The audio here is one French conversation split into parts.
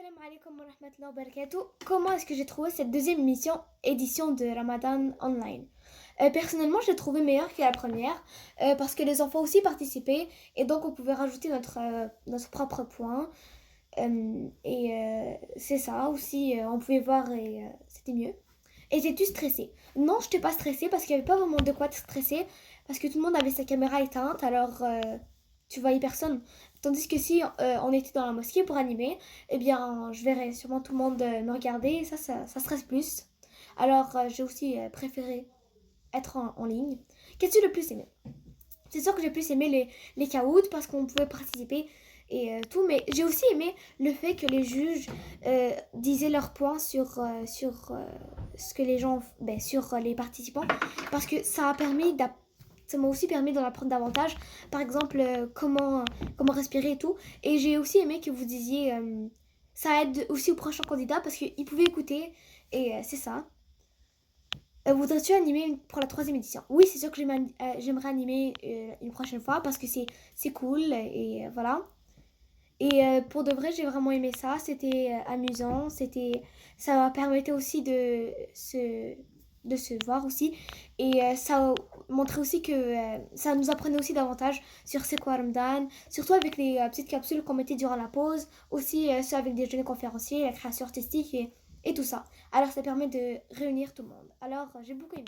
Salam alaikum wa rahmatullahi wa barakatuh. Comment est-ce que j'ai trouvé cette deuxième édition de Ramadan online? Personnellement, j'ai trouvé meilleure que la première parce que les enfants aussi participaient et donc on pouvait rajouter notre propre point. C'est ça aussi, on pouvait voir et c'était mieux. Et t'es-tu stressée? Non, je n'étais pas stressée parce qu'il n'y avait pas vraiment de quoi être stressée parce que tout le monde avait sa caméra éteinte alors tu voyais personne. Tandis que si on était dans la mosquée pour animer, eh bien je verrais sûrement tout le monde me regarder et ça stresse plus. Alors j'ai aussi préféré être en ligne. Qu'as-tu le plus aimé? C'est sûr que j'ai plus aimé les caouts parce qu'on pouvait participer et tout, mais j'ai aussi aimé le fait que les juges disaient leurs points sur ce que les gens, sur les participants, parce que ça m'a aussi permis d'en apprendre davantage, par exemple comment respirer et tout. Et j'ai aussi aimé que vous disiez ça aide aussi aux prochains candidats parce qu'ils pouvaient écouter et c'est ça. Voudrais-tu animer pour la troisième édition? Oui, c'est sûr que j'aimerais animer une prochaine fois parce que c'est cool et voilà. Et pour de vrai, j'ai vraiment aimé ça. C'était amusant. Ça permettait aussi de se voir aussi. Et ça montrait aussi que ça nous apprenait aussi davantage sur c'est quoi Ramadan. Surtout avec les petites capsules qu'on mettait durant la pause. Aussi, ceux avec des jeunes conférenciers, la création artistique et tout ça. Alors, ça permet de réunir tout le monde. Alors, j'ai beaucoup aimé.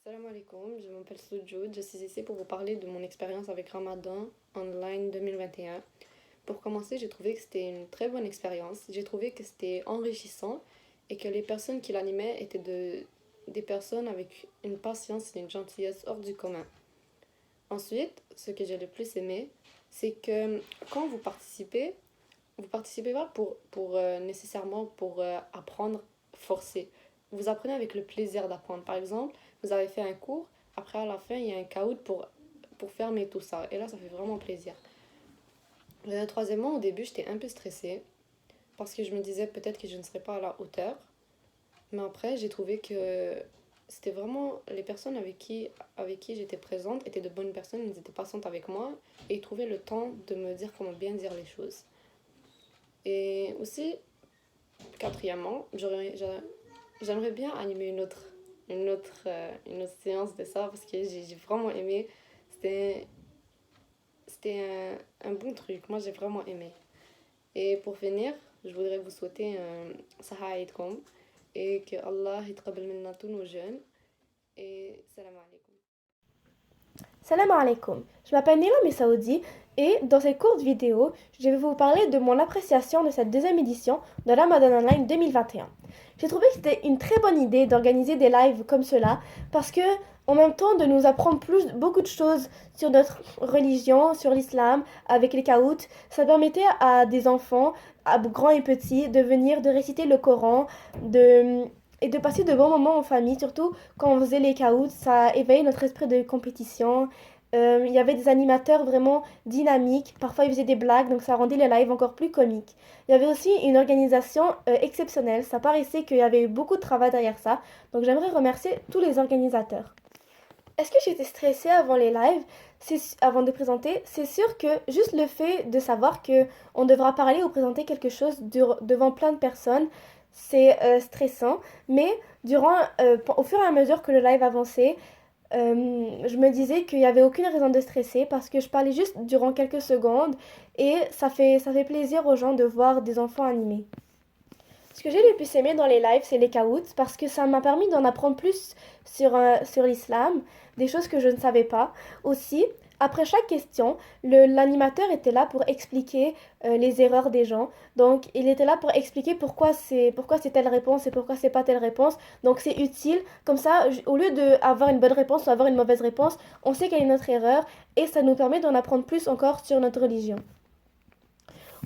Salam alaikum, je m'appelle Soujoud, je suis ici pour vous parler de mon expérience avec Ramadan Online 2021. Pour commencer, j'ai trouvé que c'était une très bonne expérience, j'ai trouvé que c'était enrichissant et que les personnes qui l'animaient étaient des personnes avec une patience et une gentillesse hors du commun. Ensuite, ce que j'ai le plus aimé, c'est que quand vous participez pas nécessairement pour apprendre forcé. Vous apprenez avec le plaisir d'apprendre. Par exemple, vous avez fait un cours, après à la fin, il y a un caout pour fermer tout ça. Et là, ça fait vraiment plaisir. Troisièmement, au début, j'étais un peu stressée parce que je me disais peut-être que je ne serais pas à la hauteur. Mais après, j'ai trouvé que c'était vraiment les personnes avec qui j'étais présente étaient de bonnes personnes, ils étaient patientes avec moi et ils trouvaient le temps de me dire comment bien dire les choses. Et aussi, quatrièmement, j'aimerais bien animer une autre séance de ça parce que j'ai vraiment aimé. C'était, c'était un bon truc. Moi, j'ai vraiment aimé. Et pour finir, je voudrais vous souhaiter un Saha Aïdkom et que Allah يتقبل منا tous nos jeûnes. Et salam alaikum. Salam alaikum, je m'appelle Nila Messaoudi et dans cette courte vidéo, je vais vous parler de mon appréciation de cette deuxième édition de Ramadan Online 2021. J'ai trouvé que c'était une très bonne idée d'organiser des lives comme cela parce que, en même temps, de nous apprendre beaucoup de choses sur notre religion, sur l'islam, avec les caouts, ça permettait à des enfants, à grands et petits, de réciter le Coran, et de passer de bons moments en famille, surtout quand on faisait les caouts, ça éveillait notre esprit de compétition. Il y avait des animateurs vraiment dynamiques, parfois ils faisaient des blagues, donc ça rendait les lives encore plus comiques. Il y avait aussi une organisation exceptionnelle, ça paraissait qu'il y avait eu beaucoup de travail derrière ça, donc j'aimerais remercier tous les organisateurs. Est-ce que j'étais stressée avant les lives, avant de présenter? C'est sûr que juste le fait de savoir que on devra parler ou présenter quelque chose devant plein de personnes, c'est stressant. Mais au fur et à mesure que le live avançait, je me disais qu'il n'y avait aucune raison de stresser parce que je parlais juste durant quelques secondes et ça fait plaisir aux gens de voir des enfants animés. Ce que j'ai le plus aimé dans les lives, c'est les caouts, parce que ça m'a permis d'en apprendre plus sur l'islam, des choses que je ne savais pas. Aussi, après chaque question, l'animateur était là pour expliquer les erreurs des gens. Donc, il était là pour expliquer pourquoi c'est telle réponse et pourquoi c'est pas telle réponse. Donc, c'est utile. Comme ça, au lieu d'avoir une bonne réponse ou avoir une mauvaise réponse, on sait quelle est notre erreur et ça nous permet d'en apprendre plus encore sur notre religion.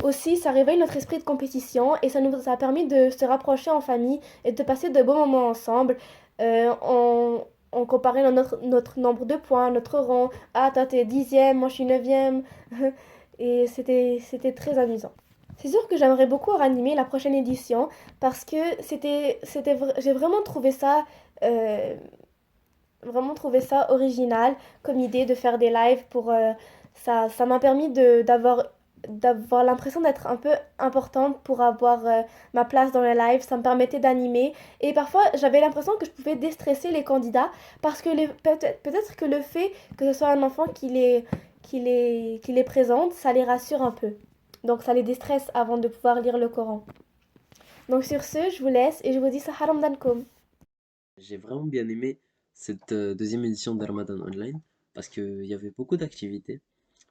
Aussi, ça réveille notre esprit de compétition et ça nous a permis de se rapprocher en famille et de passer de bons moments ensemble. On comparait notre nombre de points, notre rang. Ah, toi t'es dixième, moi je suis neuvième. Et c'était très amusant. C'est sûr que j'aimerais beaucoup ranimer la prochaine édition parce que j'ai euh, vraiment trouvé ça original comme idée de faire des lives ça m'a permis d'avoir d'avoir l'impression d'être un peu importante pour avoir ma place dans le live. Ça me permettait d'animer. Et parfois, j'avais l'impression que je pouvais déstresser les candidats parce que peut-être que le fait que ce soit un enfant qui les présente, ça les rassure un peu. Donc ça les déstresse avant de pouvoir lire le Coran. Donc sur ce, je vous laisse et je vous dis Sahar Ramadankoum. J'ai vraiment bien aimé cette deuxième édition de Ramadan Online parce qu'il y avait beaucoup d'activités.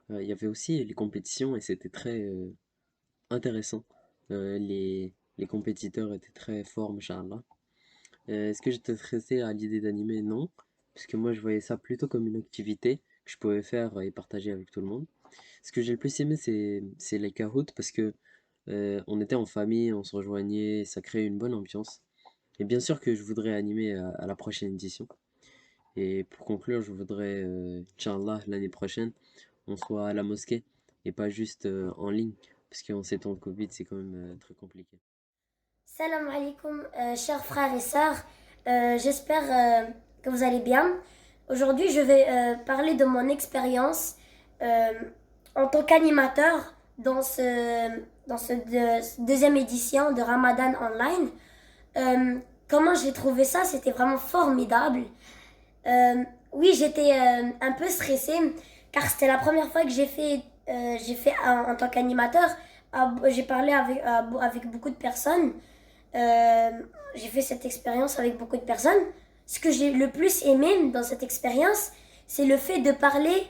Il y avait aussi les compétitions et c'était très intéressant. Les compétiteurs étaient très forts, Inch'Allah. Est-ce que j'étais stressé à l'idée d'animer? Non, parce que moi je voyais ça plutôt comme une activité que je pouvais faire et partager avec tout le monde. Ce que j'ai le plus aimé, c'est les Kahoot parce que on était en famille, on se rejoignait, ça créait une bonne ambiance. Et bien sûr que je voudrais animer à la prochaine édition. Et pour conclure, je voudrais, Inch'Allah, l'année prochaine, on soit à la mosquée et pas juste en ligne, parce qu'en ces temps de Covid, c'est quand même très compliqué. Salam alaikum, chers frères et sœurs. J'espère que vous allez bien. Aujourd'hui, je vais parler de mon expérience euh, en tant qu'animateur dans ce deuxième édition de Ramadan Online. Comment j'ai trouvé ça? C'était vraiment formidable. Oui, j'étais un peu stressée car c'était la première fois que j'ai fait en tant qu'animateur. J'ai parlé avec beaucoup de personnes. Euh, j'ai fait cette expérience avec beaucoup de personnes. Ce que j'ai le plus aimé dans cette expérience, c'est le fait de parler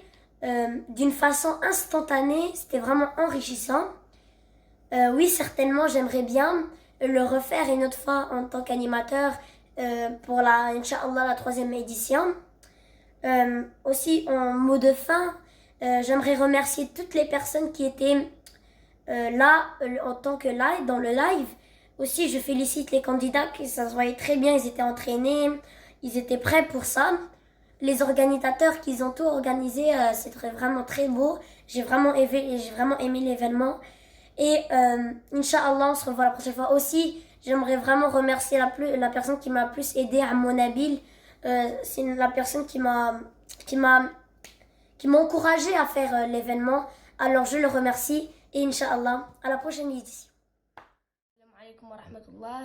d'une façon instantanée. C'était vraiment enrichissant. Oui, certainement, j'aimerais bien le refaire une autre fois en tant qu'animateur pour Inch'Allah, la troisième édition. Aussi, en mot de fin, j'aimerais remercier toutes les personnes qui étaient là en tant que live, dans le live. Aussi, je félicite les candidats, que ça se voyait très bien, ils étaient entraînés, ils étaient prêts pour ça. Les organisateurs qui ont tout organisé, c'était vraiment très beau. J'ai vraiment aimé l'événement. Et Inch'Allah, on se revoit la prochaine fois. Aussi, j'aimerais vraiment remercier la personne qui m'a plus aidé, à mon Nabil. C'est la personne qui m'a encouragé à faire l'événement. Alors je le remercie et Inch'Allah, à la prochaine édition. Salam alaikum wa rahmatullah.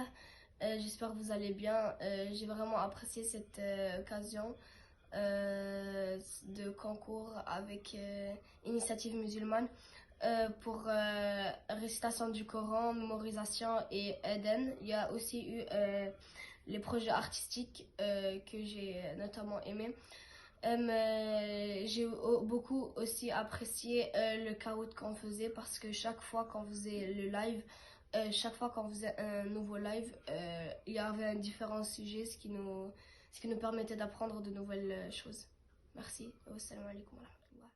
J'espère que vous allez bien. J'ai vraiment apprécié cette occasion de concours avec Initiative musulmane pour récitation du Coran, mémorisation et Eden. Il y a aussi eu les projets artistiques que j'ai notamment aimés. J'ai beaucoup aussi apprécié le Kahoot qu'on faisait parce que chaque fois qu'on faisait le live, chaque fois qu'on faisait un nouveau live, il y avait un différent sujet, ce qui nous permettait d'apprendre de nouvelles choses. Merci. Wassalamu alaikum wa rahmatullah.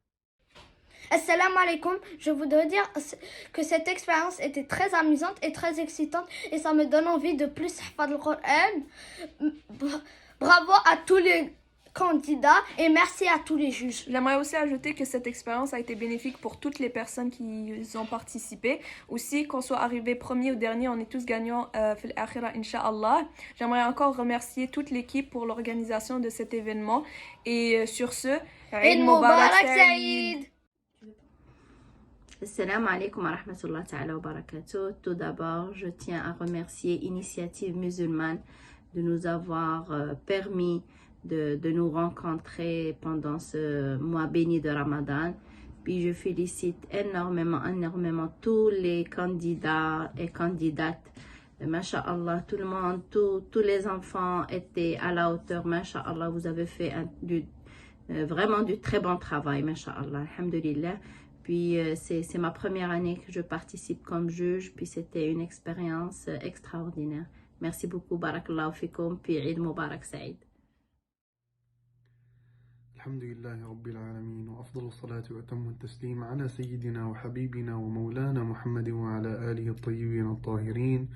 Assalamu alaikum, je voudrais dire que cette expérience était très amusante et très excitante et ça me donne envie de plus faire le Coran. Bravo à tous les candidats et merci à tous les juges. J'aimerais aussi ajouter que cette expérience a été bénéfique pour toutes les personnes qui y ont participé. Aussi, qu'on soit arrivé premier ou dernier, on est tous gagnants fil akhira, Inch'Allah. J'aimerais encore remercier toute l'équipe pour l'organisation de cet événement. Et sur ce, Eid Mubarak Saïd. Assalamu alaikum wa rahmatullahi ta'ala wa barakatuh. Tout d'abord, je tiens à remercier Initiative musulmane de nous avoir permis de nous rencontrer pendant ce mois béni de Ramadan. Puis je félicite énormément tous les candidats et candidates. Masha'Allah, tout le monde, tous les enfants étaient à la hauteur. Masha'Allah, vous avez fait vraiment du très bon travail. Masha'Allah, alhamdulillah. Puis c'est ma première année que je participe comme juge. Puis c'était une expérience extraordinaire. Merci beaucoup. Barakallahu fikum. Puis Eid Mubarak Saïd. الحمد لله رب العالمين وأفضل الصلاة وأتم التسليم على سيدنا وحبيبنا ومولانا محمد وعلى آله الطيبين الطاهرين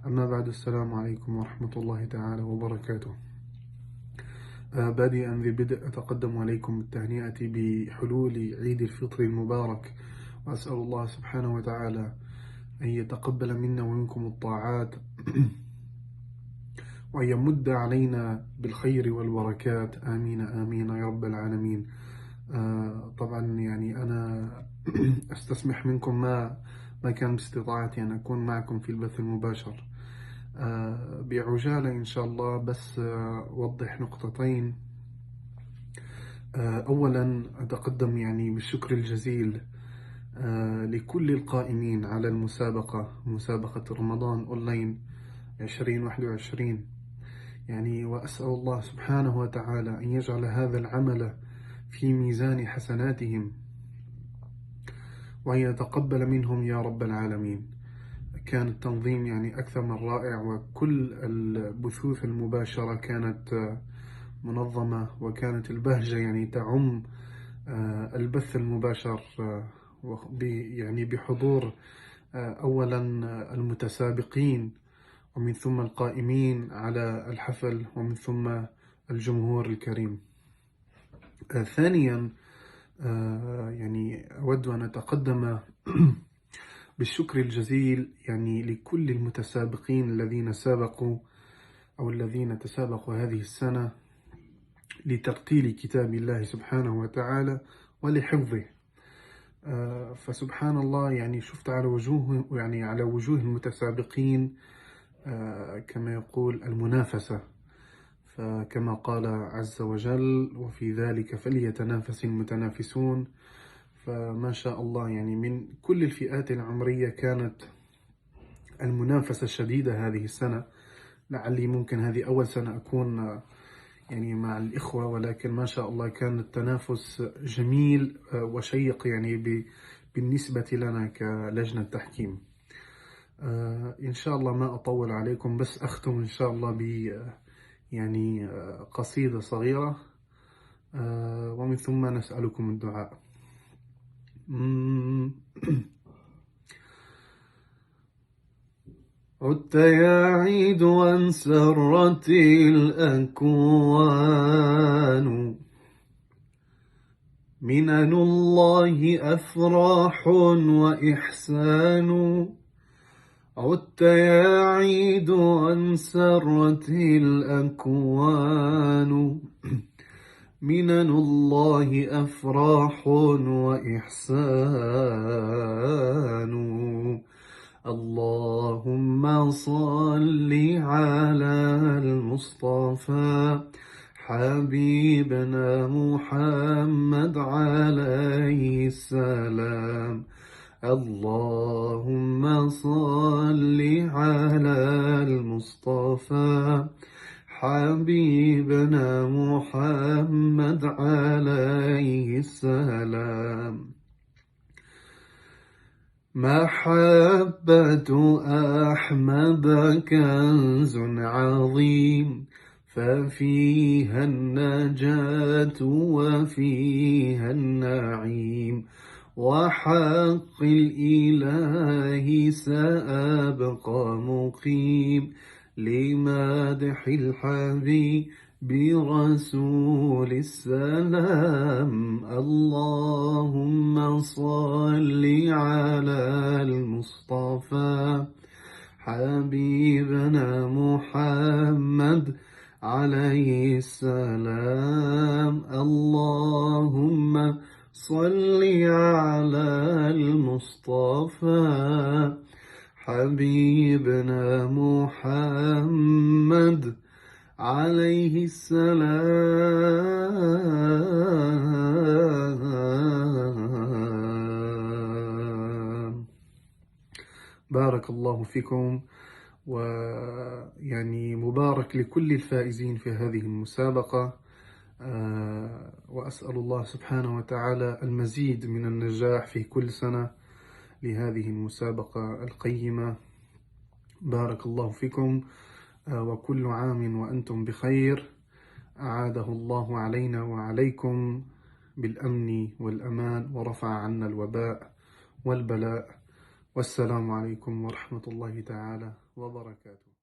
أما بعد السلام عليكم ورحمة الله تعالى وبركاته بادئا ذي بدء أتقدم عليكم بالتهنئة بحلول عيد الفطر المبارك وأسأل الله سبحانه وتعالى أن يتقبل منا ومنكم الطاعات وأن يمد علينا بالخير والبركات آمين آمين يا رب العالمين طبعا يعني أنا أستسمح منكم ما كان باستطاعتي أن أكون معكم في البث المباشر. بعجالة إن شاء الله، بس أوضح نقطتين. أولا أتقدم يعني بالشكر الجزيل لكل القائمين على مسابقة رمضان أونلاين 2021، يعني وأسأل الله سبحانه وتعالى أن يجعل هذا العمل في ميزان حسناتهم وأن يتقبل منهم يا رب العالمين. كان التنظيم يعني أكثر من رائع، وكل البثوث المباشرة كانت منظمة، وكانت البهجة يعني تعم البث المباشر يعني بحضور أولا المتسابقين، ومن ثم القائمين على الحفل، ومن ثم الجمهور الكريم. ثانيا يعني أود أن أتقدم بالشكر الجزيل يعني لكل المتسابقين الذين سابقوا أو الذين تسابقوا هذه السنة لترتيل كتاب الله سبحانه وتعالى ولحفظه. فسبحان الله يعني شفت على وجوه المتسابقين كما يقول المنافسة، فكما قال عز وجل وفي ذلك فليتنافس المتنافسون. فما شاء الله يعني من كل الفئات العمرية كانت المنافسة شديدة هذه السنة. لعلي ممكن هذه أول سنة أكون يعني مع الإخوة، ولكن ما شاء الله كان التنافس جميل وشيق يعني بالنسبة لنا كلجنة تحكيم. إن شاء الله ما أطول عليكم، بس أختم إن شاء الله يعني قصيدة صغيرة ومن ثم نسألكم الدعاء. عدت يا عيد وانسرت الأكوان، منن الله أفراح وإحسان. عدت يا عيد وانسرت الأكوان، منن الله أفراح وإحسان. اللهم صل على المصطفى حبيبنا محمد عليه السلام. اللهم صل على المصطفى حبيبنا محمد عليه السلام. محبة أحمد كنز عظيم، ففيها النجاة وفيها النعيم. وحق الإله سأبقى مقيم لمدح الحبيب برسول السلام. اللهم صل على المصطفى حبيبنا محمد عليه السلام. اللهم صل على المصطفى حبيبنا محمد عليه السلام. بارك الله فيكم، ويعني مبارك لكل الفائزين في هذه المسابقة. وأسأل الله سبحانه وتعالى المزيد من النجاح في كل سنة لهذه المسابقة القيمة. بارك الله فيكم، وكل عام وأنتم بخير. أعاده الله علينا وعليكم بالأمن والأمان، ورفع عنا الوباء والبلاء. والسلام عليكم ورحمة الله تعالى وبركاته.